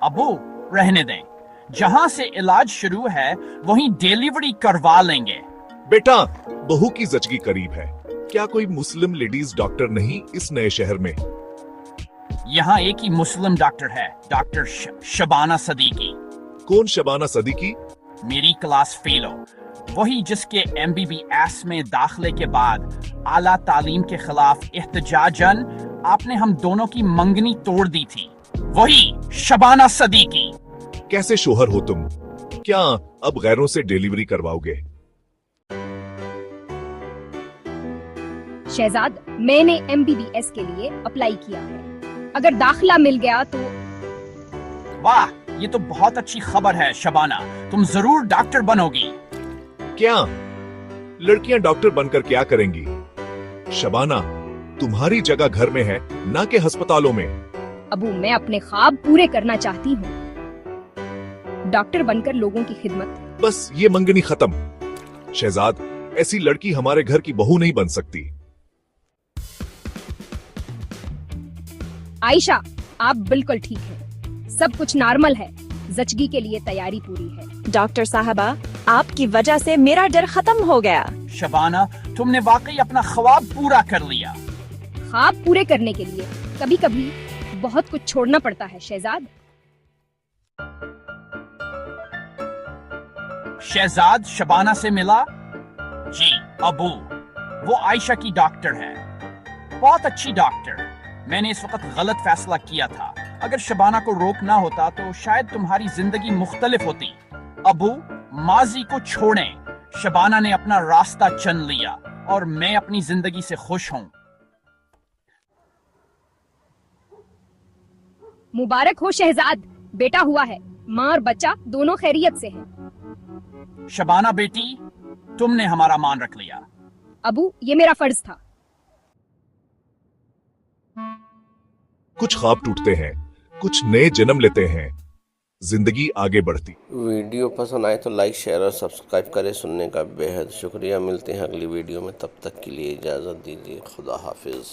अबू रहने दें, जहां से इलाज शुरू है वहीं डिलीवरी करवा लेंगे। बेटा, बहू की जचगी करीब है, क्या कोई मुस्लिम लेडीज डॉक्टर नहीं इस नए शहर में? यहाँ एक ही मुस्लिम डॉक्टर है, डॉक्टर शबाना सदीकी। कौन शबाना सदीकी? मेरी क्लास फेलो, वही जिसके MBBS में दाखिले के बाद आला तालीम के खिलाफ एहतजाजन आपने हम दोनों की मंगनी तोड़ दी थी, वही शबाना सदीकी। कैसे शोहर हो तुम? क्या अब गैरों से डिलीवरी करवाओगे? शहजाद, मैंने MBBS के लिए अप्लाई किया है, अगर दाखिला मिल गया तो। वाह, ये तो बहुत अच्छी खबर है शबाना, तुम जरूर डॉक्टर बनोगी। क्या लड़कियां डॉक्टर बनकर क्या करेंगी? शबाना, तुम्हारी जगह घर में है, ना कि अस्पतालों में। अबू, मैं अपने ख्वाब पूरे करना चाहती हूँ, डॉक्टर बनकर लोगों की खिदमत। बस ये मंगनी खत्म। शहजाद, ऐसी लड़की हमारे घर की बहू नहीं बन सकती। आयशा, आप बिल्कुल ठीक हैं, सब कुछ नॉर्मल है, जचगी के लिए तैयारी पूरी है। डॉक्टर साहबा, आपकी वजह से मेरा डर खत्म हो गया। शबाना, तुमने वाकई अपना ख्वाब पूरा कर लिया। ख्वाब पूरे करने के लिए कभी कभी बहुत कुछ छोड़ना पड़ता है शहजाद। शहजाद शबाना से मिला? जी अबू, वो आयशा की डॉक्टर है, बहुत अच्छी डॉक्टर। मैंने इस वक्त गलत फैसला किया था, अगर शबाना को रोकना होता तो शायद तुम्हारी जिंदगी मुख्तलिफ होती। अबू, माजी को छोड़ें, शबाना ने अपना रास्ता चुन लिया और मैं अपनी जिंदगी से खुश हूँ। मुबारक हो शहजाद, बेटा हुआ है, माँ और बच्चा दोनों खैरियत से हैं। शबाना बेटी, तुमने हमारा मान रख लिया। अबू, ये मेरा फर्ज था। कुछ ख्वाब टूटते हैं, कुछ नए जन्म लेते हैं, जिंदगी आगे बढ़ती। वीडियो पसंद आए तो लाइक, शेयर और सब्सक्राइब करें। सुनने का बेहद शुक्रिया। मिलते हैं अगली वीडियो में, तब तक के लिए इजाज़त दीजिए। खुदा हाफिज़।